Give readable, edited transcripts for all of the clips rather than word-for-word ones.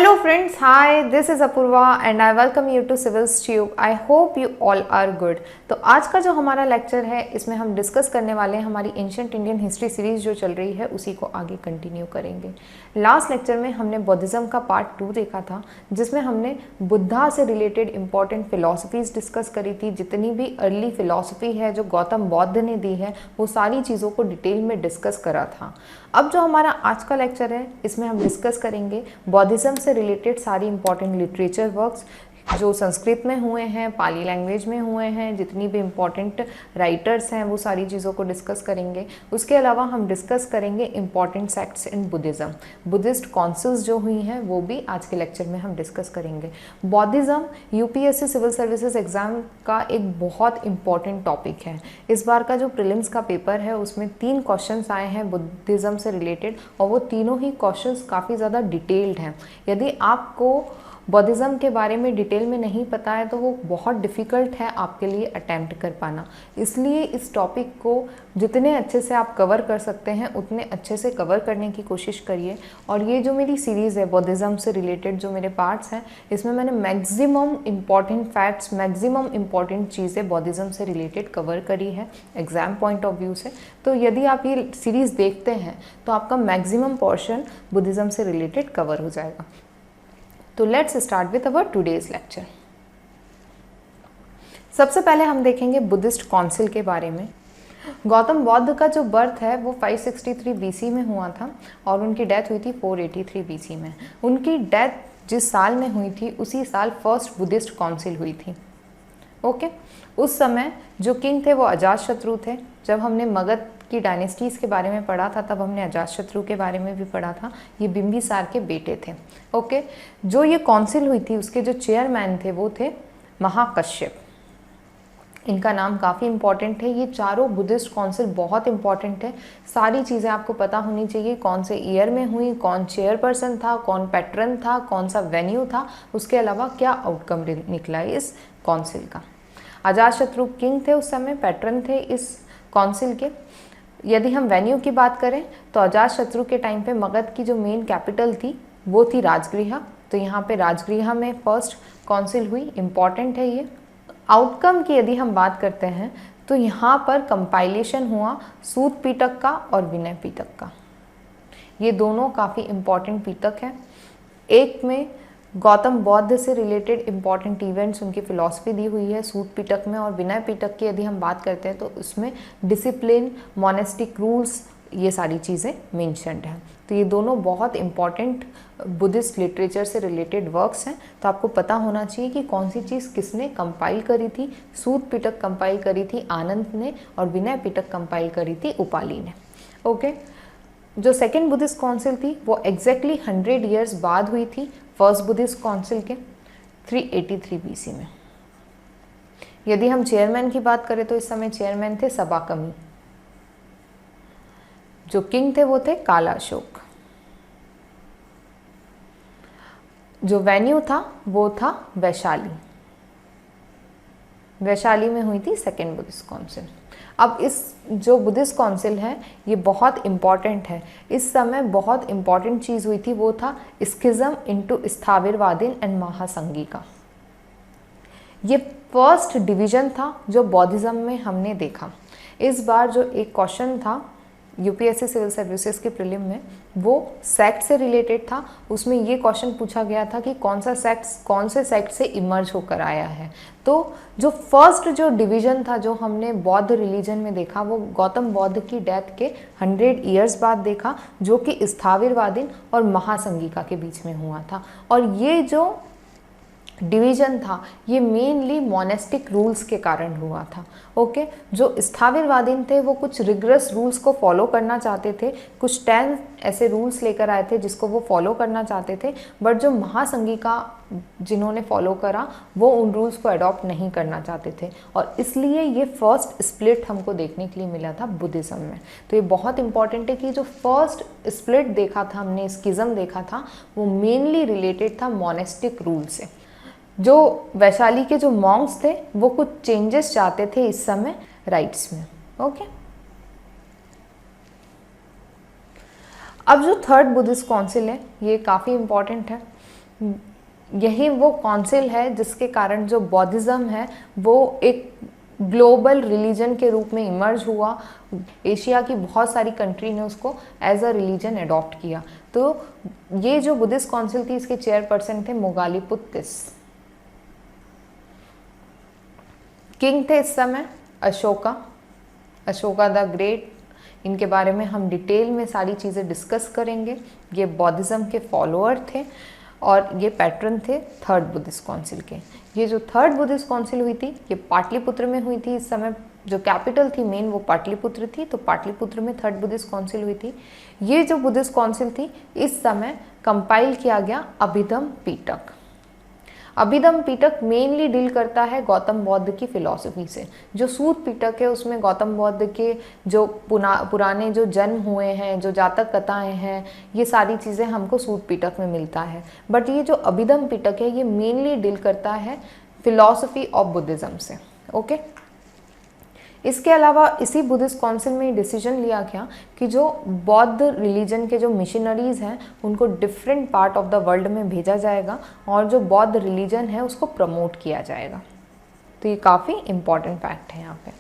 Hello friends, hi, this is Apurva and I welcome you to Civils Tube. I hope you all are good. तो आज का जो हमारा lecture है इसमें हम डिस्कस करने वाले हैं हमारी एंशिएंट इंडियन हिस्ट्री सीरीज जो चल रही है उसी को आगे कंटिन्यू करेंगे। लास्ट लेक्चर में हमने बुद्धिज़्म का पार्ट 2 देखा था जिसमें हमने बुद्धा से रिलेटेड इंपॉर्टेंट फिलॉसफीज डिस्कस करी थी। जितनी भी अर्ली फिलॉसफी है जो गौतम बौद्ध ने दी है वो सारी चीज़ों को डिटेल में डिस्कस करा था। अब जो हमारा आज का लेक्चर है इसमें हम डिस्कस करेंगे बौद्धिज़्म से रिलेटेड सारी इंपॉर्टेंट लिटरेचर वर्क्स जो संस्कृत में हुए हैं, पाली लैंग्वेज में हुए हैं, जितनी भी इम्पॉर्टेंट राइटर्स हैं वो सारी चीज़ों को डिस्कस करेंगे। उसके अलावा हम डिस्कस करेंगे important sects in Buddhism, Buddhist councils जो हुई हैं वो भी आज के लेक्चर में हम डिस्कस करेंगे। बौद्धिज़्म यूपीएससी सिविल सर्विसेज एग्ज़ाम का एक बहुत इंपॉर्टेंट टॉपिक है। इस बार का जो प्रीलिम्स का पेपर है उसमें 3 क्वेश्चंस आए हैं बुद्धिज़्म से रिलेटेड और वो तीनों ही क्वेश्चंस काफ़ी ज़्यादा डिटेल्ड हैं। यदि आपको बौद्धिज़्म के बारे में डिटेल में नहीं पता है तो वो बहुत डिफ़िकल्ट है आपके लिए अटैम्प्ट कर पाना। इसलिए इस टॉपिक को जितने अच्छे से आप कवर कर सकते हैं उतने अच्छे से कवर करने की कोशिश करिए। और ये जो मेरी सीरीज़ है बौद्धिज़्म से रिलेटेड जो मेरे पार्ट्स हैं इसमें मैंने maximum important facts, maximum important चीज़ें बौद्धिज़्म से रिलेटेड कवर करी है एग्ज़ाम पॉइंट ऑफ व्यू से। तो यदि आप ये सीरीज़ देखते हैं तो आपका मैक्सिमम पोर्शन बुद्धिज़्म से रिलेटेड कवर हो जाएगा। तो let's start with our today's lecture. सबसे पहले हम देखेंगे बुद्धिस्ट काउंसिल के बारे में। गौतम बौद्ध का जो बर्थ है वो 563 बीसी में हुआ था और उनकी डेथ हुई थी 483 बीसी में। उनकी डेथ जिस साल में हुई थी उसी साल फर्स्ट बुद्धिस्ट काउंसिल हुई थी। ओके, उस समय जो किंग थे वो अजातशत्रु थे। जब हमने मगध की डायनेस्टीज़ के बारे में पढ़ा था तब हमने अजातशत्रु के बारे में भी पढ़ा था। ये बिंबिसार के बेटे थे। ओके, जो ये काउंसिल हुई थी उसके जो चेयरमैन थे वो थे महाकश्यप। इनका नाम काफ़ी इंपॉर्टेंट है। ये चारों बुद्धिस्ट काउंसिल बहुत इंपॉर्टेंट है। सारी चीज़ें आपको पता होनी चाहिए, कौन से ईयर में हुई, कौन चेयरपर्सन था, कौन पैट्रन था, कौन सा वेन्यू था, उसके अलावा क्या आउटकम निकला इस काउंसिल का। अजातशत्रु किंग थे उस समय, पैट्रन थे इस काउंसिल के। यदि हम वेन्यू की बात करें तो अजातशत्रु के टाइम पे मगध की जो मेन कैपिटल थी वो थी राजगृह। तो यहाँ पे राजगृह में फर्स्ट काउंसिल हुई, इम्पॉर्टेंट है ये। आउटकम की यदि हम बात करते हैं तो यहाँ पर कंपाइलेशन हुआ सूत पिटक का और विनय पिटक का। ये दोनों काफ़ी इम्पॉर्टेंट पिटक हैं। एक में गौतम बौद्ध से रिलेटेड इंपॉर्टेंट इवेंट्स उनकी फिलॉसफी दी हुई है सूत पिटक में, और विनय पिटक की यदि हम बात करते हैं तो उसमें डिसिप्लिन, मोनेस्टिक रूल्स, ये सारी चीज़ें मेंशन्ड हैं। तो ये दोनों बहुत इंपॉर्टेंट बुद्धिस्ट लिटरेचर से रिलेटेड वर्क्स हैं। तो आपको पता होना चाहिए कि कौन सी चीज़ किसने कंपाइल करी थी। सूत पिटक कंपाइल करी थी आनंद ने और विनय पिटक कंपाइल करी थी उपाली ने। ओके, जो सेकेंड बुद्धिस्ट काउंसिल थी वो एग्जैक्टली 100 ईयर्स बाद हुई थी फर्स्ट बुद्धिस्ट काउंसिल के 383 बीसी में। यदि हम चेयरमैन की बात करें तो इस समय चेयरमैन थे सबाकमी। जो किंग थे वो थे कालाशोक। जो वेन्यू था वो था वैशाली। वैशाली में हुई थी सेकेंड बुद्धिस्ट काउंसिल। अब इस जो बुद्धिस्ट काउंसिल है ये बहुत इम्पॉर्टेंट है। इस समय बहुत इम्पॉर्टेंट चीज़ हुई थी वो था स्किज्म इनटू स्थाविरवादीन एंड महासंघिका। ये फर्स्ट डिवीजन था जो बौद्धिज़्म में हमने देखा। इस बार जो एक क्वेश्चन था यूपीएससी सिविल सर्विसेज के प्रीलिम में वो सेक्ट से रिलेटेड था। उसमें ये क्वेश्चन पूछा गया था कि कौन सा सेक्ट कौन से सेक्ट से इमर्ज होकर आया है। तो जो फर्स्ट जो डिवीज़न था जो हमने बौद्ध रिलीजन में देखा वो गौतम बौद्ध की डेथ के 100 ईयर्स बाद देखा, जो कि स्थाविरवादीन और महासंघिका के बीच में हुआ था। और ये जो डिवीजन था ये मेनली मोनेस्टिक रूल्स के कारण हुआ था। ओके, जो स्थाविरवादीन थे वो कुछ रिगरस रूल्स को फॉलो करना चाहते थे, कुछ 10 ऐसे रूल्स लेकर आए थे जिसको वो फॉलो करना चाहते थे। बट जो महासंघिका जिन्होंने फॉलो करा वो उन रूल्स को अडॉप्ट नहीं करना चाहते थे और इसलिए ये फर्स्ट स्प्लिट हमको देखने के लिए मिला था बुद्धिज़्म में। तो ये बहुत इंपॉर्टेंट है कि जो फर्स्ट स्प्लिट देखा था हमने, स्किज्म देखा था, वो मेनली रिलेटेड था मोनेस्टिक रूल से। जो वैशाली के जो मॉन्क्स थे वो कुछ चेंजेस चाहते थे इस समय राइट्स में। ओके, अब जो थर्ड बुद्धिस्ट काउंसिल है ये काफ़ी इम्पॉर्टेंट है। यही वो काउंसिल है जिसके कारण जो बौद्धिज्म है वो एक ग्लोबल रिलीजन के रूप में इमर्ज हुआ। एशिया की बहुत सारी कंट्री ने उसको एज अ रिलीजन अडॉप्ट किया। तो ये जो बुद्धिस्ट काउंसिल थी इसके चेयरपर्सन थे मोगालीपुत्तिस। किंग थे इस समय अशोका, अशोका द ग्रेट। इनके बारे में हम डिटेल में सारी चीज़ें डिस्कस करेंगे। ये बौद्धिज्म के फॉलोअर थे और ये पैटर्न थे थर्ड बुद्धिस्ट काउंसिल के। ये जो थर्ड बुद्धिस्ट काउंसिल हुई थी ये पाटलिपुत्र में हुई थी। इस समय जो कैपिटल थी मेन वो पाटलिपुत्र थी, तो पाटलिपुत्र में थर्ड बुद्धिस्ट काउंसिल हुई थी। ये जो बुद्धिस्ट काउंसिल थी इस समय कंपाइल किया गया अभिधम पिटक। अभिधम पिटक मेनली डील करता है गौतम बौद्ध की फिलॉसफी से। जो सूत पिटक है उसमें गौतम बौद्ध के जो पुराने जो जन्म हुए हैं, जो जातक कथाएं हैं, ये सारी चीज़ें हमको सूत पिटक में मिलता है। बट ये जो अभिधम पिटक है ये मेनली डील करता है फिलॉसफी ऑफ बुद्धिज़्म से। ओके, इसके अलावा इसी बुद्धिस्ट काउंसिल में डिसीजन लिया गया कि जो बौद्ध रिलीजन के जो मिशनरीज़ हैं उनको different part of the world में भेजा जाएगा और जो बौद्ध रिलीजन है उसको प्रमोट किया जाएगा। तो ये काफ़ी इम्पॉर्टेंट फैक्ट है यहाँ पे।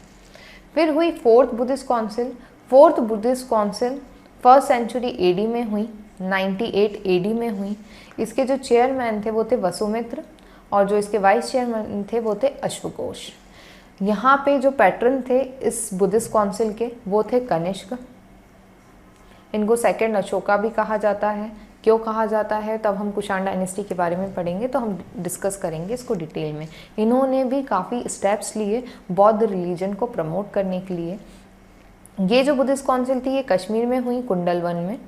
फिर हुई fourth Buddhist council. Fourth Buddhist council 1st century AD में हुई, 98 एडी में हुई। इसके जो चेयरमैन थे वो थे वसुमित्र और जो इसके वाइस चेयरमैन थे वो थे अश्वघोष। यहाँ पे जो पैटर्न थे इस बुद्धिस्ट काउंसिल के वो थे कनिष्क। इनको सेकंड अशोका भी कहा जाता है। क्यों कहा जाता है तब हम कुषाण डायनेस्टी के बारे में पढ़ेंगे तो हम डिस्कस करेंगे इसको डिटेल में। इन्होंने भी काफ़ी स्टेप्स लिए बौद्ध रिलीजन को प्रमोट करने के लिए। ये जो बुद्धिस्ट काउंसिल थी ये कश्मीर में हुई, कुंडलवन में।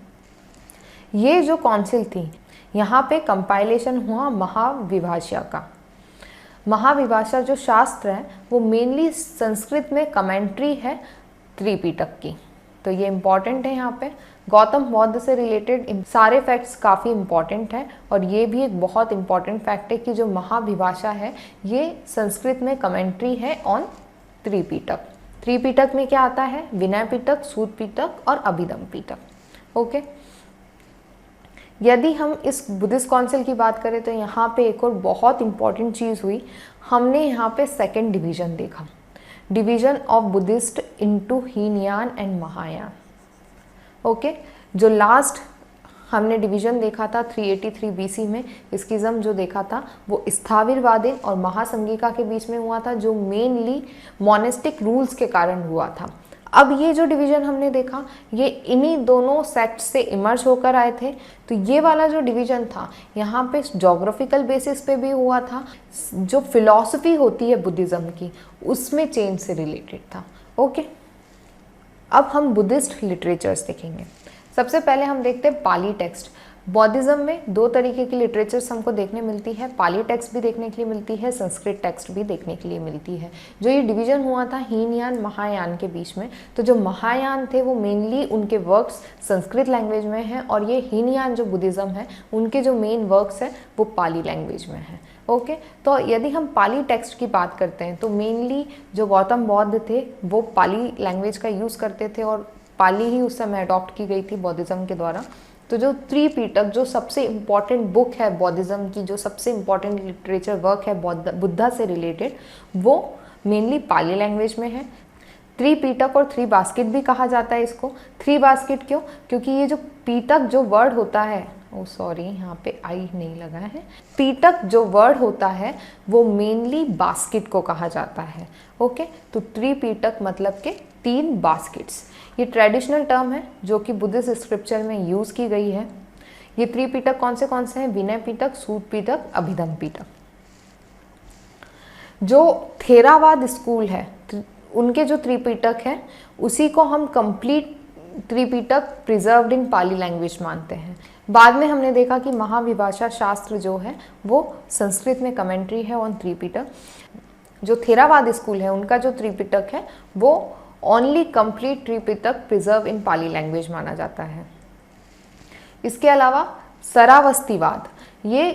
ये जो काउंसिल थी यहाँ पे कंपाइलेशन हुआ महाविभाषा का। महाविभाषा जो शास्त्र है वो मेनली संस्कृत में कमेंट्री है त्रिपिटक की। तो ये इम्पॉर्टेंट है। यहाँ पे गौतम बौद्ध से रिलेटेड सारे फैक्ट्स काफ़ी इम्पॉर्टेंट हैं और ये भी एक बहुत इम्पॉर्टेंट फैक्ट है कि जो महाविभाषा है ये संस्कृत में कमेंट्री है ऑन त्रिपिटक। त्रिपिटक में क्या आता है? विनय पिटक, सूत पिटक और अभिधम पिटक। ओके, यदि हम इस बुद्धिस्ट काउंसिल की बात करें तो यहाँ पे एक और बहुत इम्पॉर्टेंट चीज़ हुई। हमने यहाँ पे सेकंड डिवीज़न देखा, division of Buddhist into Hinayana and Mahayana. Okay, जो लास्ट हमने डिवीज़न देखा था 383 बीसी में स्किज़म जो देखा था वो स्थाविरवादी और महासंगिका के बीच में हुआ था, जो मेनली मोनेस्टिक रूल्स के कारण हुआ था। अब ये जो डिवीज़न हमने देखा ये इन्हीं दोनों सेक्ट से इमर्ज होकर आए थे। तो ये वाला जो डिवीज़न था यहाँ पे जोग्राफिकल बेसिस पे भी हुआ था, जो फिलॉसफी होती है बुद्धिज़्म की उसमें चेंज से रिलेटेड था। ओके, अब हम बुद्धिस्ट लिटरेचर्स देखेंगे। सबसे पहले हम देखते हैं पाली टेक्स्ट। बौद्धिज़्म में दो तरीके की लिटरेचर्स हमको देखने मिलती है, पाली टेक्स्ट भी देखने के लिए मिलती है, संस्कृत टेक्स्ट भी देखने के लिए मिलती है। जो ये डिवीज़न हुआ था हीनयान महायान के बीच में, तो जो महायान थे वो मेनली उनके वर्क्स संस्कृत लैंग्वेज में हैं और ये हीनयान जो बुद्धिज़्म है उनके जो मेन वर्क्स हैं वो पाली लैंग्वेज में हैं। ओके, तो यदि हम पाली टेक्स्ट की बात करते हैं तो मेनली जो गौतम बौद्ध थे वो पाली लैंग्वेज का यूज़ करते थे और पाली ही उस समय अडॉप्ट की गई थी बौद्धिज़्म के द्वारा। तो जो त्रिपिटक जो सबसे इम्पॉर्टेंट बुक है बौद्धिज़्म की, जो सबसे इम्पॉर्टेंट लिटरेचर वर्क है बुद्धा से रिलेटेड, वो मेनली पाली लैंग्वेज में है। त्रिपिटक और थ्री बास्केट भी कहा जाता है इसको। थ्री बास्केट क्यों? क्योंकि ये जो पीटक जो वर्ड होता है, ओ सॉरी यहाँ पे आई नहीं लगा है, पीटक जो वर्ड होता है वो मेनली बास्केट को कहा जाता है। ओके, तो त्रिपिटक मतलब के 3 बास्केट्स। ये ट्रेडिशनल टर्म है जो कि बुद्धिस्ट स्क्रिप्चर में यूज़ की गई है। ये त्रिपिटक कौन से हैं? विनय पिटक, सूत पिटक, अभिधम पिटक। जो थेरावाद स्कूल है उनके जो त्रिपिटक है उसी को हम कंप्लीट त्रिपिटक प्रिजर्व्ड इन पाली लैंग्वेज मानते हैं। बाद में हमने देखा कि महाविभाषा शास्त्र जो है वो संस्कृत में कमेंट्री है ऑन त्रिपिटक। जो थेरावाद स्कूल है उनका जो त्रिपिटक है वो ओनली कंप्लीट त्रिपिटक प्रिजर्व इन पाली लैंग्वेज माना जाता है। इसके अलावा सरावस्तिवाद ये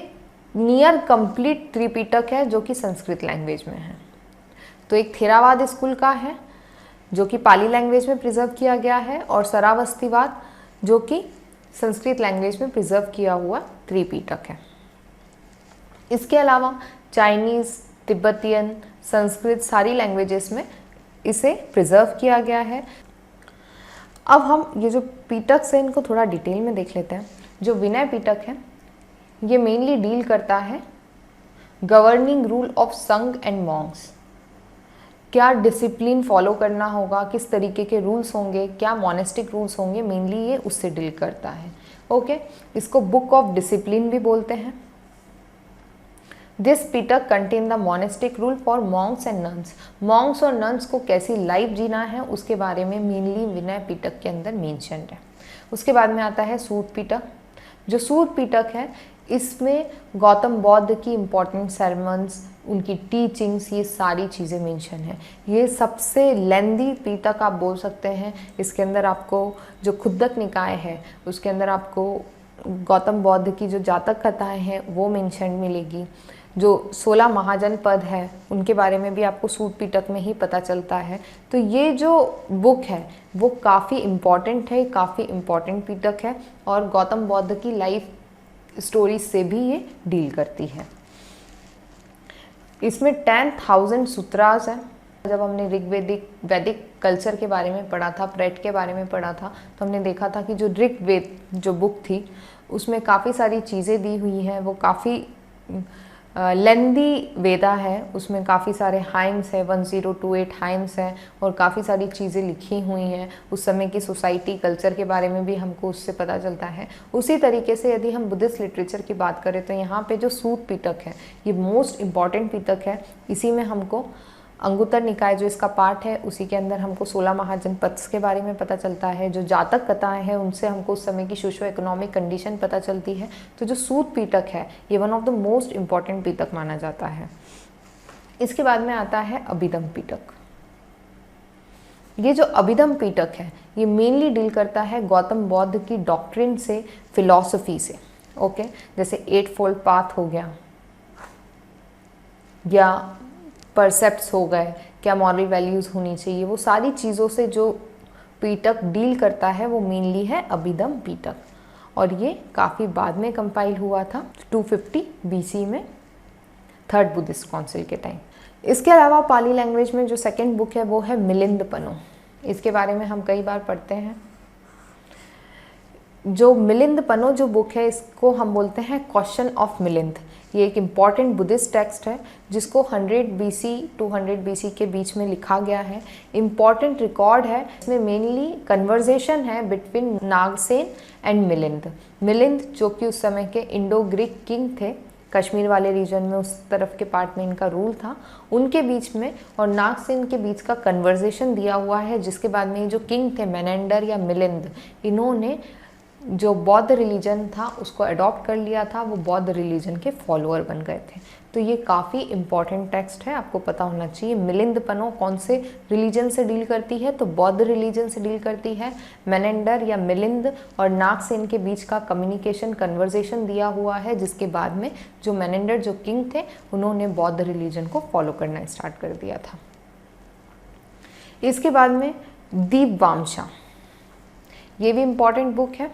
नियर कंप्लीट त्रिपिटक है जो कि संस्कृत लैंग्वेज में है। तो एक थेरावाद स्कूल का है जो कि पाली लैंग्वेज में प्रिजर्व किया गया है और सरावस्तिवाद जो कि संस्कृत लैंग्वेज में प्रिजर्व किया हुआ त्रिपिटक है। इसके अलावा चाइनीज़, तिब्बतियन, संस्कृत सारी लैंग्वेजेस में इसे प्रिजर्व किया गया है। अब हम ये जो पिटक है इनको थोड़ा डिटेल में देख लेते हैं। जो विनय पिटक है ये मेनली डील करता है गवर्निंग रूल ऑफ संघ एंड मॉन्क्स, क्या डिसिप्लिन फॉलो करना होगा, किस तरीके के रूल्स होंगे, क्या मोनेस्टिक रूल्स होंगे, मेनली ये उससे डील करता है। ओके, इसको बुक ऑफ डिसिप्लिन भी बोलते हैं। This Pitaka contain the monastic rule for Monks and nuns. Monks और नन्स को कैसी लाइफ जीना है उसके बारे में मेनली विनय पिटक के अंदर मेंशन्ड है। उसके बाद में आता है सूत पिटक। जो सूत पिटक है इसमें गौतम बुद्ध की इम्पॉर्टेंट सरमन्स, उनकी टीचिंग्स, ये सारी चीज़ें मेंशन है। ये सबसे लेंदी पिटक आप बोल सकते हैं। इसके अंदर आपको जो खुद्दक निकाय है उसके अंदर आपको गौतम बुद्ध की जो जातक कथाएं हैं वो मेंशन मिलेगी। जो 16 महाजन पद है उनके बारे में भी आपको सूत पिटक में ही पता चलता है। तो ये जो बुक है वो काफ़ी इम्पॉर्टेंट है, काफ़ी इम्पॉर्टेंट पिटक है और गौतम बुद्ध की लाइफ स्टोरीज से भी ये डील करती है। इसमें 10,000 सूत्रास हैं। जब हमने ऋग्वेदिक वैदिक कल्चर के बारे में पढ़ा था, प्रेट के बारे में पढ़ा था, तो हमने देखा था कि जो ऋग्वेद जो बुक थी उसमें काफ़ी सारी चीज़ें दी हुई हैं। वो काफ़ी लेंदी वेदा है, उसमें काफ़ी सारे हाइम्स है, 1028 हाइम्स हैं और काफ़ी सारी चीज़ें लिखी हुई हैं। उस समय की सोसाइटी कल्चर के बारे में भी हमको उससे पता चलता है। उसी तरीके से यदि हम बुद्धिस्ट लिटरेचर की बात करें तो यहाँ पे जो सूत पिटक है ये मोस्ट इम्पॉर्टेंट पिटक है। इसी में हमको अंगुत्तर निकाय जो इसका पार्ट है उसी के अंदर हमको 16 महाजनपद के बारे में पता चलता है। जो जातक कथाएं हैं उनसे हमको उस समय की सोशो इकोनॉमिक कंडीशन पता चलती है। तो जो सूत पिटक है ये one of the most important Pitaka माना जाता है। इसके बाद में आता है अभिधम पिटक। ये जो अभिधम पिटक है ये मेनली डील करता है गौतम बुद्ध की डॉक्ट्रिन से, फिलॉसफी से। ओके, जैसे 8 फोल्ड पाथ हो गया या परसेप्ट्स हो गए, क्या मॉरल वैल्यूज़ होनी चाहिए, वो सारी चीज़ों से जो पिटक डील करता है वो मेनली है अभिधम पिटक। और ये काफ़ी बाद में कंपाइल हुआ था 250 BC में, थर्ड बुद्धिस्ट काउंसिल के टाइम। इसके अलावा पाली लैंग्वेज में जो सेकंड बुक है वो है मिलिंदपनो। इसके बारे में हम कई बार पढ़ते हैं। जो मिलिंदपनो जो बुक है इसको हम बोलते हैं क्वेश्चन ऑफ मिलिंद। ये एक इम्पॉर्टेंट बुद्धिस्ट टेक्स्ट है जिसको 100 BC टू 100 BC के बीच में लिखा गया है। इम्पॉर्टेंट रिकॉर्ड है। इसमें मेनली कन्वर्जेशन है बिटवीन नागसेन एंड मिलिंद। मिलिंद जो कि उस समय के इंडो ग्रीक किंग थे, कश्मीर वाले रीजन में उस तरफ के पार्ट में इनका रूल था, उनके बीच में और नागसेन के बीच का कन्वर्जेशन दिया हुआ है। जिसके बाद में ये जो किंग थे मेनेंडर या मिलिंद, इन्होंने जो बौद्ध रिलीजन था उसको अडॉप्ट कर लिया था, वो बौद्ध रिलीजन के फॉलोअर बन गए थे। तो ये काफ़ी इम्पॉर्टेंट टेक्स्ट है, आपको पता होना चाहिए। मिलिंदपनो कौन से रिलीजन से डील करती है, तो बौद्ध रिलीजन से डील करती है। मेनेंडर या मिलिंद और नागसेन के बीच का कम्युनिकेशन, कन्वर्जेशन दिया हुआ है, जिसके बाद में जो मेनेंडर जो किंग थे उन्होंने बौद्ध रिलीजन को फॉलो करना स्टार्ट कर दिया था। इसके बाद में दीपवामशा, ये भी इम्पॉर्टेंट बुक है।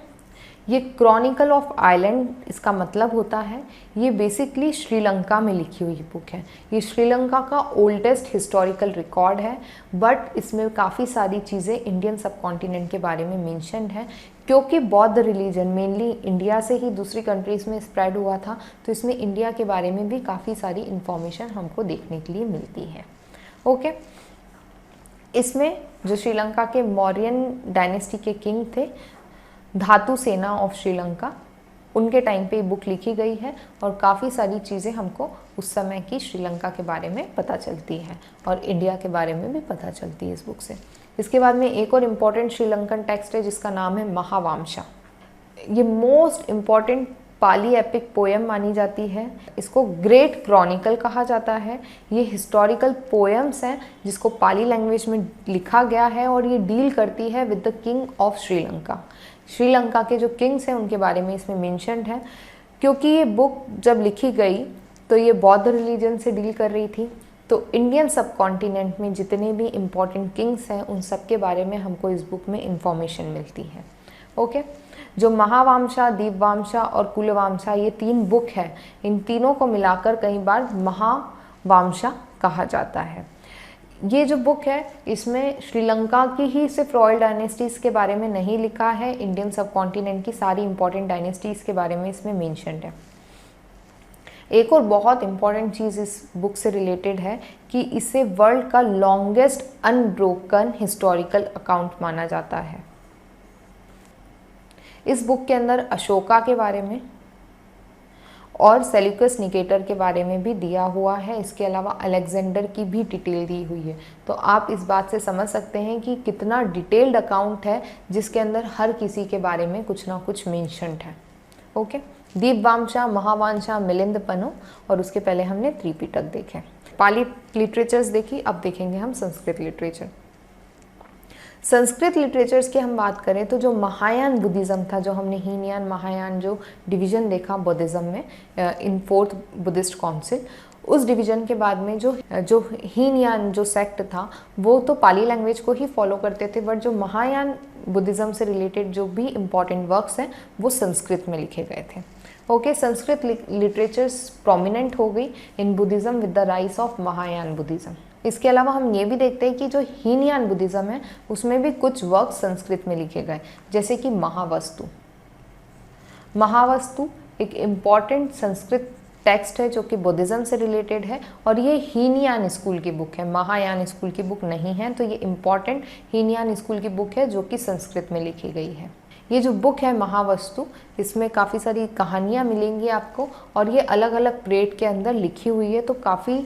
ये क्रॉनिकल ऑफ आइलैंड इसका मतलब होता है। ये बेसिकली श्रीलंका में लिखी हुई बुक है। ये श्रीलंका का ओल्डेस्ट हिस्टोरिकल रिकॉर्ड है, बट इसमें काफ़ी सारी चीज़ें इंडियन सब कॉन्टिनेंट के बारे में मेंशन्ड है। क्योंकि बौद्ध रिलीजन मेनली इंडिया से ही दूसरी कंट्रीज़ में स्प्रेड हुआ था, तो इसमें इंडिया के बारे में भी काफ़ी सारी इन्फॉर्मेशन हमको देखने के लिए मिलती है। ओके, इसमें जो श्रीलंका के मौर्यन डायनेस्टी के किंग थे, धातु सेना ऑफ श्रीलंका, उनके टाइम पे बुक लिखी गई है और काफ़ी सारी चीज़ें हमको उस समय की श्रीलंका के बारे में पता चलती है और इंडिया के बारे में भी पता चलती है इस बुक से। इसके बाद में एक और इम्पॉर्टेंट श्रीलंकन टेक्स्ट है जिसका नाम है महावामशा। ये मोस्ट इम्पॉर्टेंट पाली एपिक पोएम मानी जाती है। इसको ग्रेट क्रॉनिकल कहा जाता है। ये हिस्टोरिकल पोएम्स हैं जिसको पाली लैंग्वेज में लिखा गया है और ये डील करती है with the king of Sri Lanka. Sri Lanka के जो किंग्स हैं उनके बारे में इसमें मेंशन्ड है। क्योंकि ये बुक जब लिखी गई तो ये बौद्ध रिलीजन से डील कर रही थी, तो इंडियन सब कॉन्टिनेंट में जितने भी इम्पॉर्टेंट किंग्स हैं उन सब के बारे में हमको इस बुक में इंफॉर्मेशन मिलती है। ओके, जो महावामशा, दीपवामशा और कुलवामशा, ये 3 बुक है, इन तीनों को मिलाकर कई बार महावामशा कहा जाता है। ये जो बुक है इसमें श्रीलंका की ही सिर्फ रॉयल डायनेस्टीज़ के बारे में नहीं लिखा है, इंडियन सब कॉन्टिनेंट की सारी इंपॉर्टेंट डायनेस्टीज़ के बारे में इसमें मेंशन्ड है। एक और बहुत इंपॉर्टेंट चीज़ इस बुक से रिलेटेड है कि इसे वर्ल्ड का लॉन्गेस्ट अनब्रोकन हिस्टोरिकल अकाउंट माना जाता है। इस बुक के अंदर अशोका के बारे में और सेल्यूकस निकेटर के बारे में भी दिया हुआ है। इसके अलावा अलेक्जेंडर की भी डिटेल दी हुई है। तो आप इस बात से समझ सकते हैं कि कितना डिटेल्ड अकाउंट है जिसके अंदर हर किसी के बारे में कुछ ना कुछ मेंशन्ड है। ओके, दीपवामशा, महावामशा, मिलिंदपनु और उसके पहले हमने त्रिपिटक देखे। पाली लिटरेचर्स देखी, अब देखेंगे हम संस्कृत लिटरेचर। संस्कृत लिटरेचर्स की हम बात करें तो जो महायान बुद्धिज़्म था, जो हमने हीनयान महायान जो डिवीज़न देखा बुद्धिज़्म में इन 4th बुद्धिस्ट काउंसिल, उस डिवीज़न के बाद में जो हीनयान जो सेक्ट था वो तो पाली लैंग्वेज को ही फॉलो करते थे, बट जो महायान बुद्धिज़्म से रिलेटेड जो भी इम्पॉर्टेंट वर्क्स हैं वो संस्कृत में लिखे गए थे। ओके, संस्कृत लिटरेचर्स प्रोमिनेंट हो गई in Buddhism with the rise of Mahayana Buddhism. इसके अलावा हम ये भी देखते हैं कि जो हीनयान बुद्धिज़्म है उसमें भी कुछ वर्क संस्कृत में लिखे गए, जैसे कि महावस्तु। महावस्तु एक इम्पॉर्टेंट संस्कृत टेक्स्ट है जो कि बुद्धिज़्म से रिलेटेड है और ये हीनयान स्कूल की बुक है, महायान स्कूल की बुक नहीं है। तो ये इम्पॉर्टेंट हीनयान स्कूल की बुक है जो कि संस्कृत में लिखी गई है। ये जो बुक है महावस्तु, इसमें काफ़ी सारी कहानियाँ मिलेंगी आपको और ये अलग अलग पीरियड के अंदर लिखी हुई है, तो काफ़ी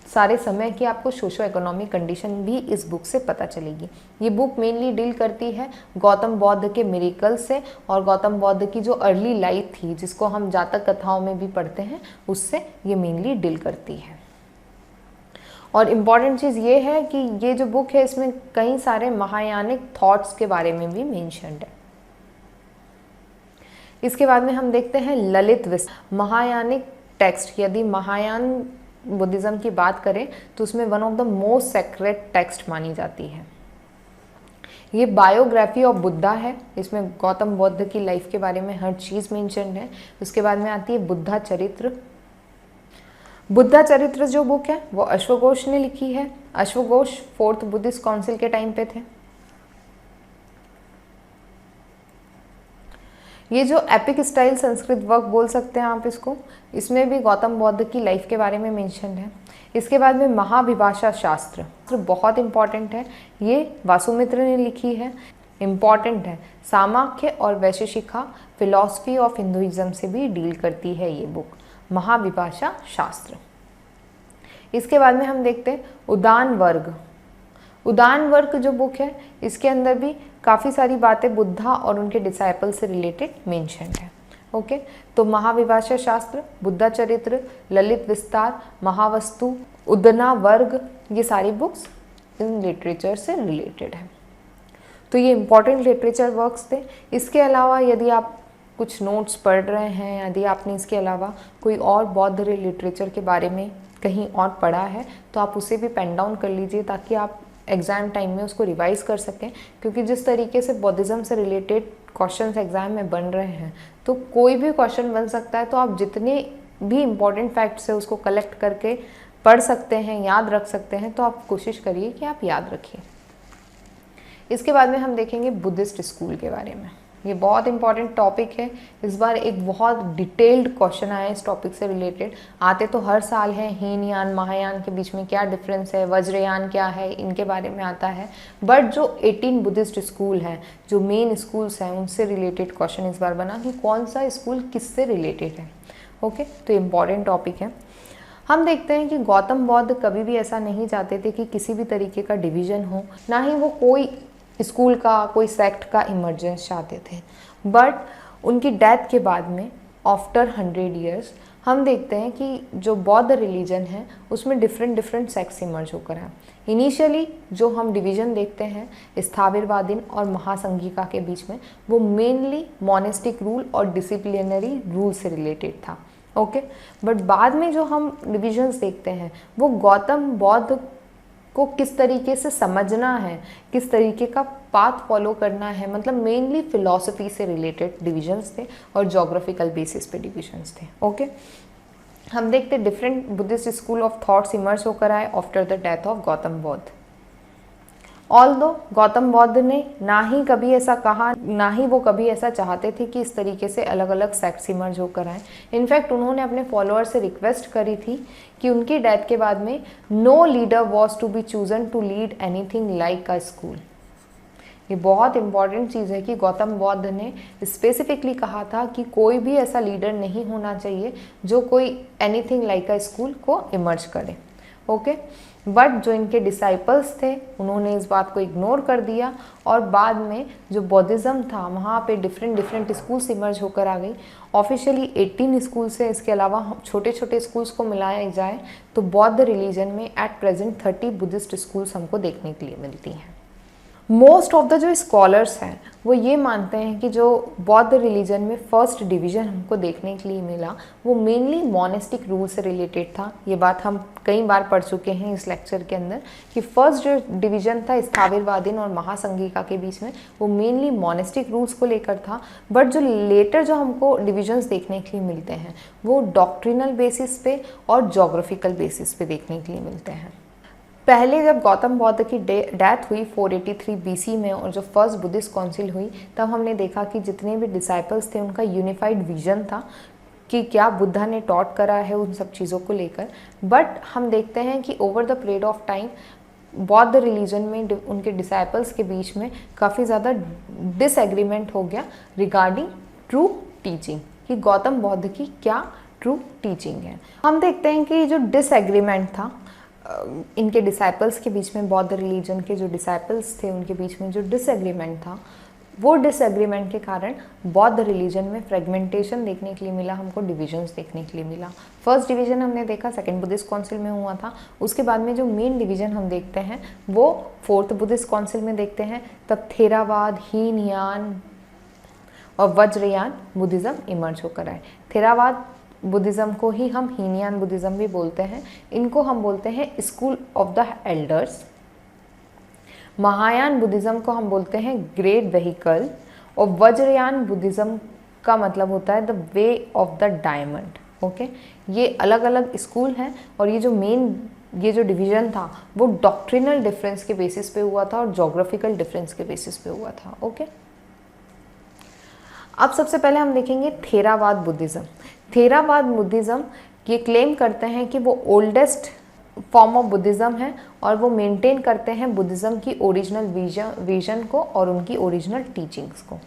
सारे समय की आपको सोशो इकोनॉमिक कंडीशन भी इस बुक से पता चलेगी। ये बुक मेनली डील करती है गौतम बौद्ध के मिरेकल से और गौतम बौद्ध की जो अर्ली लाइफ थी जिसको हम जातक कथाओं में भी पढ़ते हैं, उससे ये मेनली डील करती है। और इम्पॉर्टेंट चीज़ ये है कि ये जो बुक है इसमें कई सारे महायानिक थॉट्स के बारे में भी मेंशन्ड है। इसके बाद में हम देखते हैं ललित विस्तार, महायानिक टेक्स्ट। यदि महायान बुद्धिज़्म की बात करें तो उसमें one of the most sacred text मानी जाती है। ये बायोग्राफी ऑफ बुद्धा है, इसमें गौतम बुद्ध की लाइफ के बारे में हर चीज़ मेंशन्ड है। उसके बाद में आती है बुद्धा चरित्र। बुद्धा चरित्र जो बुक है वो अश्वघोष ने लिखी है। अश्वघोष 4th बुद्धिस्ट काउंसिल के टाइम पे थे। ये जो एपिक स्टाइल संस्कृत वर्क बोल सकते हैं आप इसको, इसमें भी गौतम बुद्ध की लाइफ के बारे में मेंशन है। इसके बाद में महाविभाषा शास्त्र तो बहुत इंपॉर्टेंट है, ये वासुमित्र ने लिखी है, इम्पॉर्टेंट है। सामाख्य और वैशेषिका फिलॉसफी ऑफ हिंदुइज्म से भी डील करती है ये बुक, महाविभाषा शास्त्र। इसके बाद में हम देखते हैं उदान वर्ग। उदान वर्ग जो बुक है इसके अंदर भी काफ़ी सारी बातें बुद्धा और उनके डिसाइपल से रिलेटेड मेंशन्ड है। ओके, तो महाविभाषा शास्त्र, बुद्धा चरित्र, ललित विस्तार, महावस्तु, उदना वर्ग, ये सारी बुक्स इन लिटरेचर से रिलेटेड है। तो ये इंपॉर्टेंट लिटरेचर वर्क्स थे। इसके अलावा यदि आप कुछ नोट्स पढ़ रहे हैं, यदि आपने इसके अलावा कोई और बौद्ध लिटरेचर के बारे में कहीं और पढ़ा है तो आप उसे भी पेन डाउन कर लीजिए ताकि आप एग्ज़ाम टाइम में उसको रिवाइज़ कर सकें। क्योंकि जिस तरीके से बौद्धिज़्म से रिलेटेड क्वेश्चंस एग्ज़ाम में बन रहे हैं तो कोई भी क्वेश्चन बन सकता है, तो आप जितने भी इम्पॉर्टेंट फैक्ट्स है उसको कलेक्ट करके पढ़ सकते हैं, याद रख सकते हैं। तो आप कोशिश करिए कि आप याद रखिए। इसके बाद में हम देखेंगे बुद्धिस्ट स्कूल के बारे में। ये बहुत इंपॉर्टेंट टॉपिक है। इस बार एक बहुत डिटेल्ड क्वेश्चन आया इस टॉपिक से रिलेटेड। आते तो हर साल है, हीनयान महायान के बीच में क्या डिफरेंस है, वज्रयान क्या है, इनके बारे में आता है। बट जो 18 बुद्धिस्ट स्कूल हैं, जो मेन स्कूल्स हैं, उनसे रिलेटेड क्वेश्चन इस बार बना कि कौन सा स्कूल किससे रिलेटेड है। ओके, तो इम्पॉर्टेंट टॉपिक है। हम देखते हैं कि गौतम बुद्ध कभी भी ऐसा नहीं चाहते थे कि किसी भी तरीके का डिवीज़न हो, ना ही वो कोई स्कूल का, कोई सेक्ट का इमर्जेंस चाहते थे। बट उनकी डेथ के बाद में आफ्टर 100 ईयर्स हम देखते हैं कि जो बौद्ध रिलीजन है उसमें डिफरेंट सेक्ट्स इमर्ज होकर हैं। इनिशियली जो हम डिवीज़न देखते हैं स्थाविरवादीन और महासंघिका के बीच में, वो मेनली मोनेस्टिक रूल और डिसिप्लिनरी रूल से रिलेटेड था। ओके, बट बाद में जो हम डिविजन्स देखते हैं वो गौतम बुद्ध को किस तरीके से समझना है, किस तरीके का पाथ फॉलो करना है, मतलब मेनली फिलॉसफी से रिलेटेड डिविजन्स थे और जोग्राफिकल बेसिस पे डिविजन्स थे। ओके, हम देखते different Buddhist school of thoughts emerge होकर आए after the death of Gautam Buddha. Although Gautam Buddha ने ना ही कभी ऐसा कहा, ना ही वो कभी ऐसा चाहते थे कि इस तरीके से अलग अलग सेक्ट्स इमर्ज होकर आए। इनफैक्ट उन्होंने अपने फॉलोअर से रिक्वेस्ट करी थी कि उनकी डेथ के बाद में no leader was to be chosen to lead anything like a school. ये बहुत इंपॉर्टेंट चीज़ है कि गौतम बुद्ध ने स्पेसिफिकली कहा था कि कोई भी ऐसा लीडर नहीं होना चाहिए जो कोई एनीथिंग लाइक अ स्कूल को इमर्ज करे। ओके, बट जो इनके डिसाइपल्स थे उन्होंने इस बात को इग्नोर कर दिया और बाद में जो बौद्धिज़्म था वहाँ पे डिफरेंट स्कूल्स इमर्ज होकर आ गई। ऑफिशियली 18 स्कूल्स है, इसके अलावा छोटे छोटे स्कूल्स को मिलाया जाए तो बौद्ध रिलीजन में एट प्रेजेंट 30 बुद्धिस्ट स्कूल्स हमको देखने के लिए मिलती हैं। मोस्ट ऑफ द जो स्कॉलर्स हैं वो ये मानते हैं कि जो बौद्ध रिलीजन में फर्स्ट डिवीज़न हमको देखने के लिए मिला वो मेनली मोनेस्टिक रूल से रिलेटेड था। ये बात हम कई बार पढ़ चुके हैं इस लेक्चर के अंदर कि फर्स्ट जो डिवीज़न था स्थाविरवादीन और महासंघिका के बीच में वो मेनली मोनेस्टिक रूल्स को लेकर था। बट जो लेटर जो हमको डिविजन्स देखने के लिए मिलते हैं वो डॉक्ट्रिनल बेसिस पे और जोग्राफिकल बेसिस पे देखने के लिए मिलते हैं। पहले जब गौतम बुद्ध की डेथ हुई 483 BC में और जो फर्स्ट बुद्धिस्ट काउंसिल हुई तब हमने देखा कि जितने भी डिसाइपल्स थे उनका यूनिफाइड विजन था कि क्या बुद्धा ने टॉट करा है उन सब चीज़ों को लेकर। बट हम देखते हैं कि over the period of time बौद्ध रिलीजन में उनके डिसाइपल्स के बीच में काफ़ी ज़्यादा डिसएग्रीमेंट हो गया रिगार्डिंग ट्रू टीचिंग कि गौतम बुद्ध की क्या ट्रू टीचिंग है। हम देखते हैं कि जो डिसएग्रीमेंट था इनके डिसाइपल्स के बीच में, बौद्ध रिलीजन के जो डिसाइपल्स थे उनके बीच में जो डिसएग्रीमेंट था वो डिसएग्रीमेंट के कारण बौद्ध रिलीजन में फ्रेगमेंटेशन देखने के लिए मिला, हमको डिविजन्स देखने के लिए मिला। फर्स्ट डिवीजन हमने देखा सेकंड बुद्धिस्ट काउंसिल में हुआ था, उसके बाद में जो मेन डिवीजन हम देखते हैं वो फोर्थ बुद्धिस्ट काउंसिल में देखते हैं। तब थेरावाद, हीनयान और वज्रयान बुद्धिज़्म इमर्ज होकर आए। थेरावाद बुद्धिज़्म को ही हम हीनयान बुद्धिज़्म भी बोलते हैं, इनको हम बोलते हैं school of the elders. Mahayana Buddhism को हम बोलते हैं ग्रेट वेहिकल और वज्रयान बुद्धिज़्म का मतलब होता है the way of the diamond. Okay, ये अलग अलग स्कूल हैं और ये जो डिवीज़न था वो डॉक्ट्रिनल डिफरेंस के बेसिस पे हुआ था और जोग्राफिकल डिफरेंस के बेसिस पे हुआ था। ओके, अब सबसे पहले हम देखेंगे थेरावाद बुद्धिज़्म। थेरावाद बुद्धिज़्म ये क्लेम करते हैं कि वो ओल्डेस्ट फॉर्म ऑफ बुद्धिज़्म है और वो मेंटेन करते हैं बुद्धिज़्म की ओरिजिनल विजन को और उनकी ओरिजिनल टीचिंग्स को।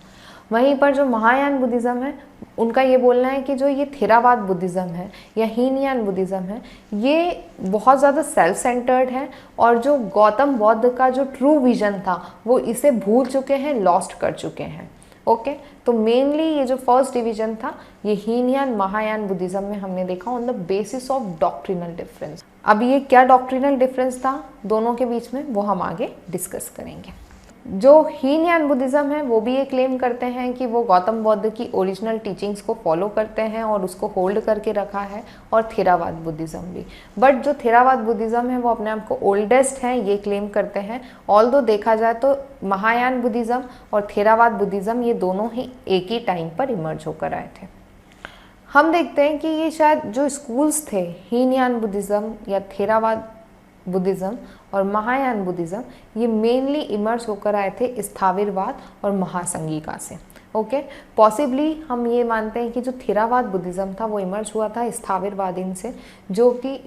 वहीं पर जो महायान बुद्धिज़्म है उनका ये बोलना है कि जो ये थेरावाद बुद्धिज़्म है या हीनयान बुद्धिज़्म है ये बहुत ज़्यादा सेल्फ सेंटर्ड है और जो गौतम बुद्ध का जो ट्रू विजन था वो इसे भूल चुके हैं, लॉस्ट कर चुके हैं। ओके, तो मेनली ये जो फर्स्ट डिवीजन था ये हीनयान महायान बुद्धिज़्म में हमने देखा on the basis of doctrinal difference. अब ये क्या डॉक्ट्रिनल डिफरेंस था दोनों के बीच में वो हम आगे डिस्कस करेंगे। जो हीनयान बुद्धिज़्म है वो भी ये क्लेम करते हैं कि वो गौतम बुद्ध की ओरिजिनल टीचिंग्स को फॉलो करते हैं और उसको होल्ड करके रखा है, और थेरावाद बुद्धिज़्म भी। बट जो थेरावाद बुद्धिज़्म है वो अपने आप को ओल्डेस्ट है ये क्लेम करते हैं। ऑल्दो देखा जाए तो महायान बुद्धिज़्म और थेरावाद बुद्धिज़्म ये दोनों ही एक ही टाइम पर इमर्ज होकर आए थे। हम देखते हैं कि ये शायद जो स्कूल्स थे हीनयान बुद्धिज़्म या थेरावाद बुद्धिज़्म और महायान बुद्धिज़्म ये मेनली इमर्ज होकर आए थे स्थाविरवाद और महासंघिका से। ओके, पॉसिबली हम ये मानते हैं कि जो थेरावाद बुद्धिज़्म था वो इमर्ज हुआ था स्थाविरवादीन से जो कि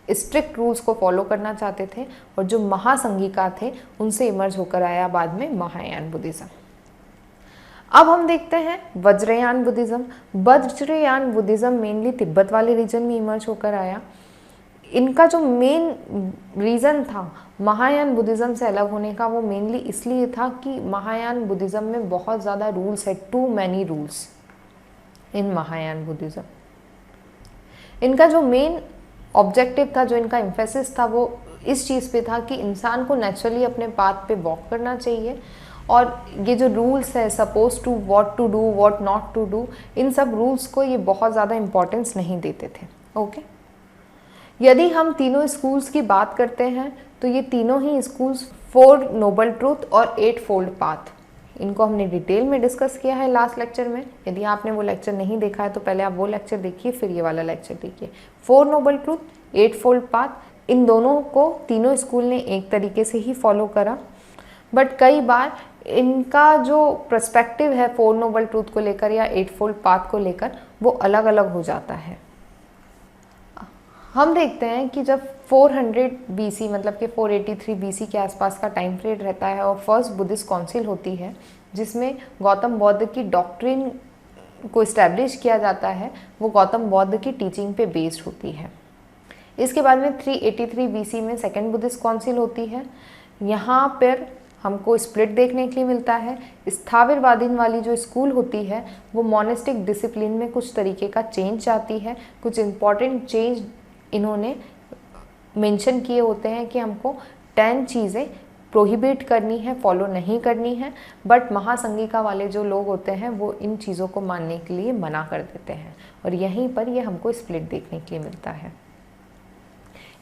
स्ट्रिक्ट रूल्स को फॉलो करना चाहते थे, और जो महासंघिका थे उनसे इमर्ज होकर आया बाद में महायान बुद्धिज़्म। अब हम देखते हैं Vajrayana Buddhism. Vajrayana Buddhism mainly Tibet वाले रीजन में इमर्ज होकर आया। इनका जो मेन रीज़न था महायान बुद्धिज़्म से अलग होने का वो मेनली इसलिए था कि महायान बुद्धिज़्म में बहुत ज़्यादा रूल्स है, too many rules in Mahayana Buddhism. इनका जो मेन ऑब्जेक्टिव था, जो इनका एम्फेसिस था वो इस चीज़ पे था कि इंसान को नेचुरली अपने पाथ पे वॉक करना चाहिए, और ये जो रूल्स है suppose to, what to do, what not to do, इन सब रूल्स को ये बहुत ज़्यादा इम्पोर्टेंस नहीं देते थे। ओके, यदि हम तीनों स्कूल्स की बात करते हैं तो ये तीनों ही स्कूल्स 4 नोबल ट्रूथ और 8 फोल्ड पाथ, इनको हमने डिटेल में डिस्कस किया है लास्ट लेक्चर में। यदि आपने वो लेक्चर नहीं देखा है तो पहले आप वो लेक्चर देखिए, फिर ये वाला लेक्चर देखिए। 4 नोबल ट्रूथ, 8 फोल्ड पाथ, इन दोनों को तीनों स्कूल ने एक तरीके से ही फॉलो करा, बट कई बार इनका जो पर्सपेक्टिव है 4 नोबल ट्रूथ को लेकर या 8 फोल्ड पाथ को लेकर वो अलग अलग हो जाता है। हम देखते हैं कि जब 400 BC मतलब कि 483 BC के आसपास का टाइम पीरियड रहता है और फर्स्ट बुद्धिस्ट काउंसिल होती है जिसमें गौतम बुद्ध की डॉक्ट्रिन को इस्टेब्लिश किया जाता है, वो गौतम बुद्ध की टीचिंग पे बेस्ड होती है। इसके बाद में 383 BC में सेकेंड बुद्धिस्ट काउंसिल होती है। यहाँ पर हमको स्प्लिट देखने के लिए मिलता है। स्थाविरवादीन वाली जो स्कूल होती है वो मोनेस्टिक डिसिप्लिन में कुछ तरीके का चेंज आती है, कुछ इम्पॉर्टेंट चेंज इन्होंने मेंशन किए होते हैं कि हमको 10 चीज़ें प्रोहिबिट करनी है, फॉलो नहीं करनी है, बट महासंघिका वाले जो लोग होते हैं वो इन चीज़ों को मानने के लिए मना कर देते हैं और यहीं पर ये हमको स्प्लिट देखने के लिए मिलता है।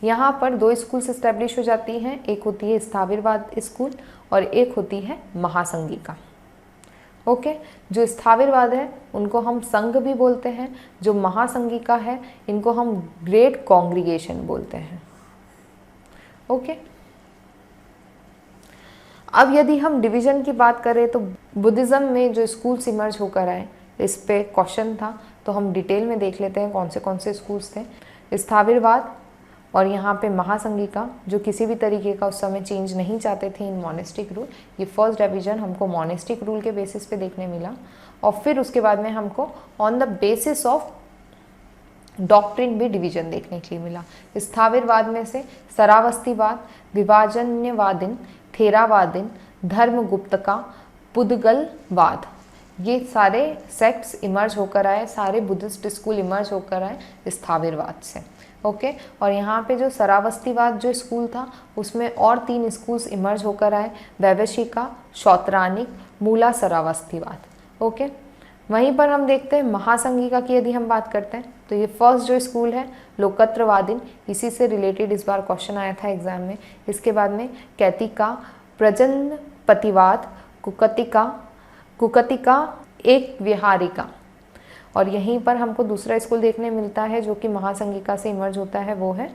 यहाँ पर 2 स्कूल्स इस्टेब्लिश हो जाती हैं, एक होती है स्थाविरवाद स्कूल और एक होती है महासंघिका। ओके, जो स्थाविरवाद है उनको हम संघ भी बोलते हैं, जो महासंघिका है इनको हम ग्रेट कांग्रीगेशन बोलते हैं। ओके, अब यदि हम डिवीज़न की बात करें तो बुद्धिज़्म में जो स्कूल्स इमर्ज होकर आए, इस पे क्वेश्चन था तो हम डिटेल में देख लेते हैं कौन से स्कूल्स थे। स्थाविरवाद और यहाँ पे महासंघिका जो किसी भी तरीके का उस समय चेंज नहीं चाहते थे इन मोनेस्टिक रूल, ये फर्स्ट डिवीजन हमको मोनेस्टिक रूल के बेसिस पे देखने मिला। और फिर उसके बाद में हमको on the basis of doctrine भी डिवीजन देखने के लिए मिला। स्थाविरवाद में से सरावस्तीवाद, विभाजन्यवादिन, थेरावादिन, धर्मगुप्तका, पुद्गलवाद, ये सारे सेक्ट्स इमर्ज होकर आए, सारे बुद्धिस्ट स्कूल इमर्ज होकर आए स्थाविरवाद से। ओके, और यहाँ पे जो सरावस्तीवाद जो स्कूल था उसमें और 3 स्कूल्स इमर्ज होकर आए, वैवशिका, शौत्रानिक, मूला सरावस्तीवाद। ओके, वहीं पर हम देखते हैं महासंघिका की यदि हम बात करते हैं तो ये फर्स्ट जो स्कूल है लोकत्रवादिन, इसी से रिलेटेड इस बार क्वेश्चन आया था एग्जाम में। इसके बाद में कैतिका, प्रजनपतिवाद, कुकतिका, एक विहारिका, और यहीं पर हमको दूसरा स्कूल देखने मिलता है जो कि महासंघिका से इमर्ज होता है, वो है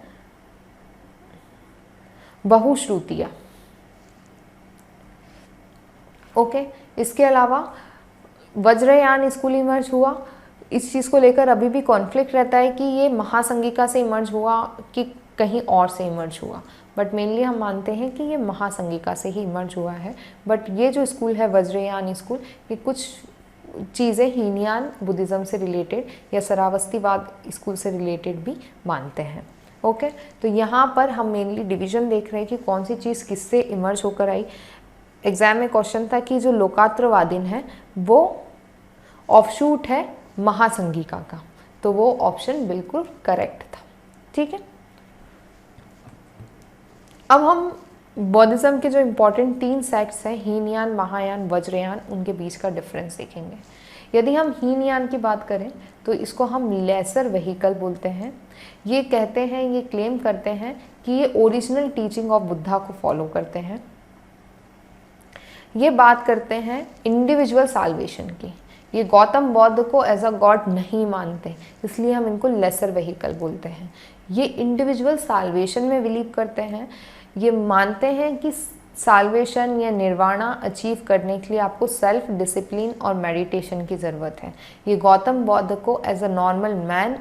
बहुश्रुतिया। ओके, इसके अलावा वज्रयान स्कूल इमर्ज हुआ। इस चीज़ को लेकर अभी भी कॉन्फ्लिक्ट रहता है कि ये महासंघिका से इमर्ज हुआ कि कहीं और से इमर्ज हुआ, बट मेनली हम मानते हैं कि ये महासंघिका से ही इमर्ज हुआ है। बट ये जो स्कूल है वज्रयान स्कूल, ये कुछ चीज़ें हीनयान बुद्धिज़्म से रिलेटेड या सरावस्तीवाद स्कूल से रिलेटेड भी मानते हैं। ओके, तो यहाँ पर हम मेनली डिवीज़न देख रहे हैं कि कौन सी चीज़ किससे इमर्ज होकर आई। एग्ज़ाम में क्वेश्चन था कि जो लोकात्रवादिन है वो ऑफशूट है महासंघिका का, तो वो ऑप्शन बिल्कुल करेक्ट था। ठीक है, अब हम बौद्धिज्म के जो इम्पोर्टेंट 3 सेक्ट्स हैं हीनयान, महायान, वज्रयान, उनके बीच का डिफरेंस देखेंगे। यदि हम हीनयान की बात करें तो इसको हम लेसर व्हीकल बोलते हैं। ये कहते हैं, ये क्लेम करते हैं कि ये ओरिजिनल टीचिंग ऑफ बुद्धा को फॉलो करते हैं। ये बात करते हैं इंडिविजुअल साल्वेशन की। ये गौतम बुद्ध को एज अ गॉड नहीं मानते, इसलिए हम इनको लेसर व्हीकल बोलते हैं। ये इंडिविजुअल साल्वेशन में बिलीव करते हैं। ये मानते हैं कि साल्वेशन या निर्वाणा अचीव करने के लिए आपको सेल्फ डिसिप्लिन और मेडिटेशन की ज़रूरत है। ये गौतम बुद्ध को एज अ नॉर्मल मैन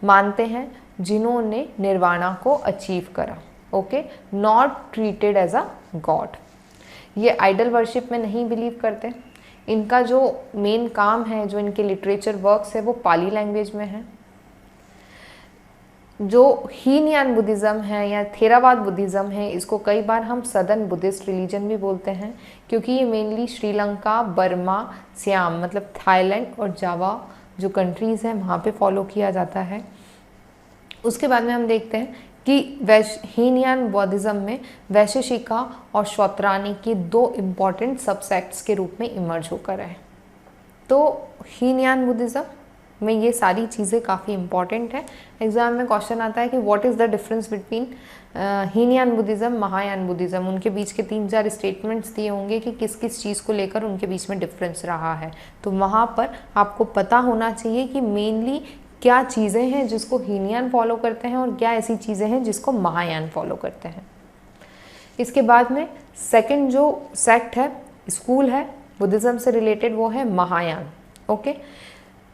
मानते हैं जिन्होंने निर्वाणा को अचीव करा। Okay, not treated as a god. ये आइडल वर्शिप में नहीं बिलीव करते। इनका जो मेन काम है, जो इनके लिटरेचर वर्क्स है, वो पाली लैंग्वेज में है। जो हीनयान बुद्धिज़्म है या थेरावाद बुद्धिज़्म है, इसको कई बार हम सदर्न बुद्धिस्ट रिलीजन भी बोलते हैं, क्योंकि ये मेनली श्रीलंका, बर्मा, सियाम मतलब थाईलैंड और जावा जो कंट्रीज़ हैं वहाँ पे फॉलो किया जाता है। उसके बाद में हम देखते हैं कि हीनयान बौद्धिज़्म में वैशेषिका और शौत्रानी की 2 इम्पॉर्टेंट सबसेक्ट्स के रूप में इमर्ज होकर आए। तो हीनयान बुद्धिज़्म में ये सारी चीज़ें काफ़ी इंपॉर्टेंट है। एग्जाम में क्वेश्चन आता है कि what is the difference between Hinayana Buddhism, Mahayana Buddhism. उनके बीच के 3-4 स्टेटमेंट्स दिए होंगे कि किस किस चीज़ को लेकर उनके बीच में डिफरेंस रहा है। तो वहाँ पर आपको पता होना चाहिए कि मेनली क्या चीज़ें हैं जिसको हीनयान फॉलो करते हैं और क्या ऐसी चीज़ें हैं जिसको महायान फॉलो करते हैं। इसके बाद में सेकंड जो सेक्ट है, स्कूल है बुद्धिज़्म से रिलेटेड, वो है Mahayana. Okay,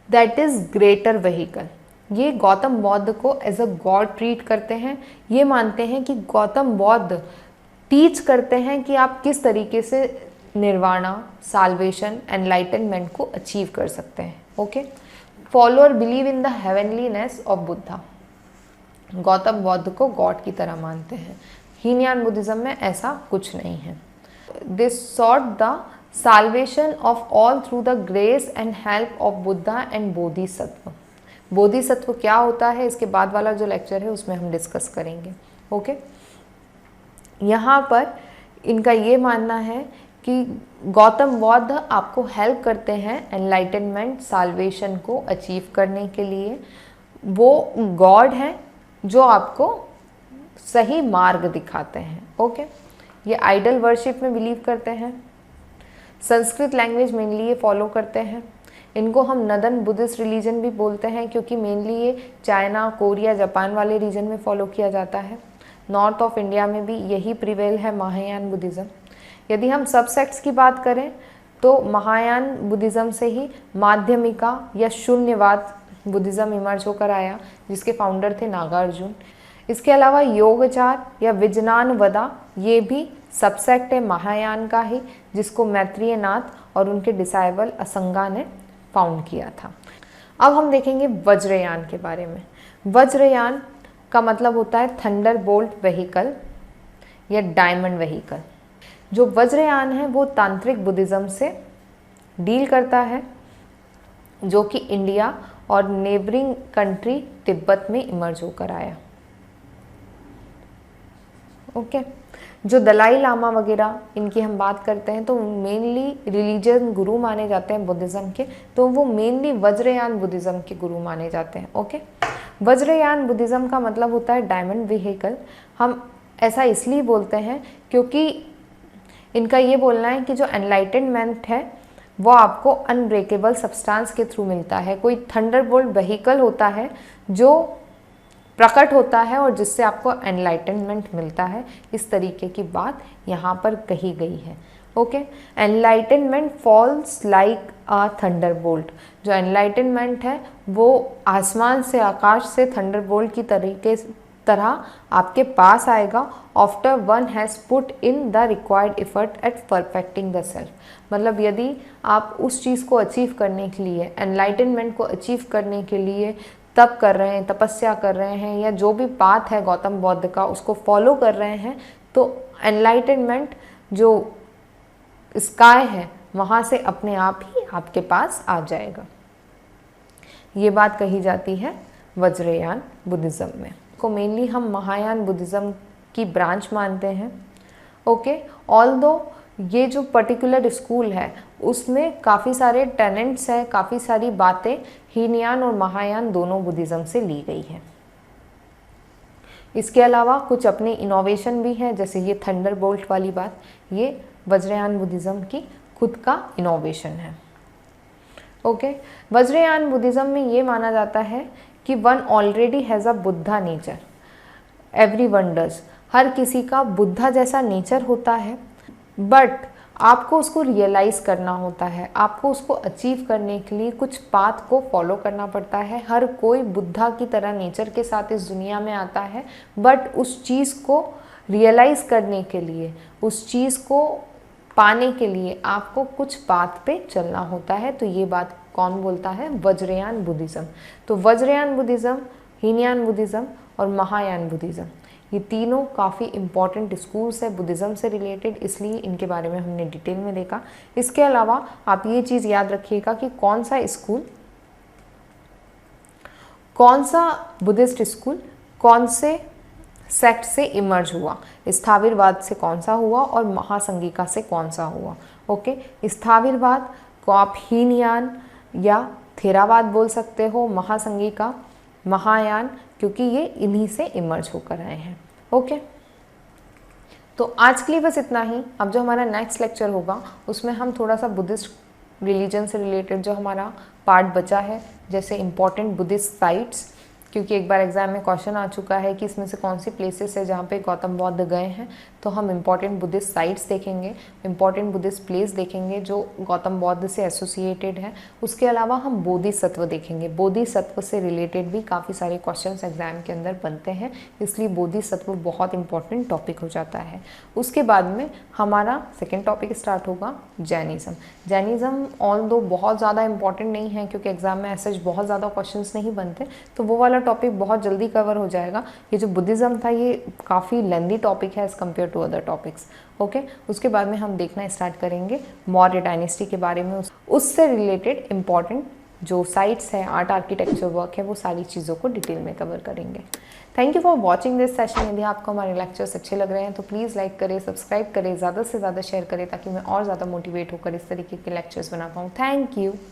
that is greater vehicle. ये गौतम बुद्ध को एज अ गॉड ट्रीट करते हैं। ये मानते हैं कि गौतम बुद्ध टीच करते हैं कि आप किस तरीके से निर्वाणा, साल्वेशन, एनलाइटनमेंट को अचीव कर सकते हैं। Okay, follower believe in the हेवनलीनेस of Buddha. Gautam Buddha को गॉड की तरह मानते हैं। हीनयान बुद्धिज़्म में ऐसा कुछ नहीं है। They sought the salvation of all through the grace and help of Buddha and Bodhisattva. Bodhisattva क्या होता है, इसके बाद वाला जो लेक्चर है उसमें हम डिस्कस करेंगे। ओके, यहाँ पर इनका ये मानना है कि गौतम बुद्ध आपको हेल्प करते हैं एनलाइटनमेंट, साल्वेशन को अचीव करने के लिए। वो गॉड हैं जो आपको सही मार्ग दिखाते हैं। ओके, ये आइडल वर्शिप में बिलीव करते हैं। संस्कृत लैंग्वेज मेनली ये फॉलो करते हैं। इनको हम नदन बुद्धिस्ट रिलीजन भी बोलते हैं क्योंकि मेनली ये चाइना, कोरिया, जापान वाले रीजन में फॉलो किया जाता है। नॉर्थ ऑफ इंडिया में भी यही प्रिवेल है महायान बुद्धिज़्म। यदि हम सब सेक्ट्स की बात करें तो महायान बुद्धिज़्म से ही माध्यमिका या शून्यवाद बुद्धिज़्म इमर्ज होकर आया, जिसके फाउंडर थे नागार्जुन। इसके अलावा योगाचार या विजनानवदा ये भी सबसेक्ट है महायान का ही, जिसको मैत्रेय नाथ और उनके डिसाइबल असंगा ने फाउंड किया था। अब हम देखेंगे वज्रयान के बारे में। वज्रयान का मतलब होता है थंडरबोल्ट व्हीकल या डायमंड व्हीकल। जो वज्रयान है वो तांत्रिक बुद्धिज़्म से डील करता है, जो कि इंडिया और नेबरिंग कंट्री तिब्बत में इमर्ज होकर आया। ओके, जो दलाई लामा वगैरह इनकी हम बात करते हैं तो मेनली रिलीजन गुरु माने जाते हैं बुद्धिज़्म के, तो वो मेनली वज्रयान बुद्धिज़्म के गुरु माने जाते हैं। ओके, वज्रयान बुद्धिज़्म का मतलब होता है डायमंड व्हीकल। हम ऐसा इसलिए बोलते हैं क्योंकि इनका ये बोलना है कि जो एनलाइटनमेंट है वो आपको अनब्रेकेबल सब्सटेंस के थ्रू मिलता है। कोई थंडरबोल्ट व्हीकल होता है जो प्रकट होता है और जिससे आपको एनलाइटनमेंट मिलता है। इस तरीके की बात यहाँ पर कही गई है। Okay, enlightenment falls like a thunderbolt. जो एनलाइटनमेंट है वो आसमान से, आकाश से थंडरबोल्ट की तरह आपके पास आएगा after one has put in the required effort at perfecting the self. मतलब यदि आप उस चीज़ को अचीव करने के लिए, एनलाइटनमेंट को अचीव करने के लिए तप कर रहे हैं, तपस्या कर रहे हैं, या जो भी पाथ है गौतम बुद्ध का उसको फॉलो कर रहे हैं, तो एनलाइटनमेंट जो स्काई है वहाँ से अपने आप ही आपके पास आ जाएगा। ये बात कही जाती है वज्रयान बुद्धिज़्म में। को मेनली हम महायान बुद्धिज़्म की ब्रांच मानते हैं। ओके, ऑल्दो ये जो पर्टिकुलर स्कूल है उसमें काफ़ी सारे टेनेंट्स हैं, काफ़ी सारी बातें हीनयान और महायान दोनों बुद्धिज़्म से ली गई है। इसके अलावा कुछ अपनी इनोवेशन भी है, जैसे ये थंडरबोल्ट वाली बात, ये वज्रयान बुद्धिज़्म की खुद का इनोवेशन है। ओके, वज्रयान बुद्धिज़्म में ये माना जाता है कि one already has a Buddha nature, every one does. हर किसी का बुद्धा जैसा नेचर होता है, बट आपको उसको रियलाइज़ करना होता है। आपको उसको अचीव करने के लिए कुछ पाथ को फॉलो करना पड़ता है। हर कोई बुद्धा की तरह नेचर के साथ इस दुनिया में आता है, बट उस चीज़ को रियलाइज़ करने के लिए, उस चीज़ को पाने के लिए आपको कुछ पाथ पे चलना होता है। तो ये बात कौन बोलता है? वज्रयान बुद्धिज़्म। तो वज्रयान बुद्धिज़्म, हीनयान बुद्धिज़्म और महायान बुद्धिज़्म, ये तीनों काफ़ी इम्पॉर्टेंट स्कूल्स है बुद्धिज़्म से रिलेटेड, इसलिए इनके बारे में हमने डिटेल में देखा। इसके अलावा आप ये चीज़ याद रखिएगा कि कौन सा स्कूल, कौन सा बुद्धिस्ट स्कूल कौन से सेक्ट से इमर्ज हुआ, स्थाविरवाद से कौन सा हुआ और महासंगिका से कौन सा हुआ। ओके, स्थाविरवाद को आप हीनयान या थेरावाद बोल सकते हो, महासंघिका, महायान, क्योंकि ये इन्हीं से इमर्ज होकर आए हैं। ओके, तो आज के लिए बस इतना ही। अब जो हमारा नेक्स्ट लेक्चर होगा उसमें हम थोड़ा सा बुद्धिस्ट रिलीजन से रिलेटेड जो हमारा पार्ट बचा है, जैसे इंपॉर्टेंट बुद्धिस्ट साइट्स, क्योंकि एक बार एग्जाम में क्वेश्चन आ चुका है कि इसमें से कौन सी प्लेसेस है जहाँ पे गौतम बुद्ध गए हैं, तो हम इंपॉर्टेंट बुद्धिस्ट साइट्स देखेंगे, इंपॉर्टेंट बुद्धिस्ट प्लेस देखेंगे जो गौतम बुद्ध से एसोसिएटेड है। उसके अलावा हम बोधिसत्व देखेंगे। बोधिसत्व से रिलेटेड भी काफ़ी सारे क्वेश्चंस एग्जाम के अंदर बनते हैं, इसलिए बोधिसत्व बहुत इंपॉर्टेंट टॉपिक हो जाता है। उसके बाद में हमारा सेकेंड टॉपिक स्टार्ट होगा जैनिज़्म। जैनिज़्म ऑल दो बहुत ज़्यादा इंपॉर्टेंट नहीं है, क्योंकि एग्जाम में ऐसे बहुत ज़्यादा क्वेश्चंस नहीं बनते, तो वो वाला टॉपिक बहुत जल्दी कवर हो जाएगा। ये जो बुद्धिज़्म था ये काफ़ी लेंदी टॉपिक है as compare to other topics. Okay, उसके बाद में हम देखना स्टार्ट करेंगे मौर्य डायनेस्टी के बारे में, उससे रिलेटेड इंपॉर्टेंट जो साइट्स है, आर्ट आर्किटेक्चर वर्क है, वो सारी चीज़ों को डिटेल में कवर करेंगे। Thank you for watching this session. यदि आपको हमारे लेक्चर्स अच्छे लग रहे हैं तो प्लीज़ लाइक करें, सब्सक्राइब करें, ज़्यादा से ज़्यादा शेयर करें, ताकि मैं और ज़्यादा मोटिवेट होकर इस तरीके के लेक्चर्स बना पाऊँ। Thank you.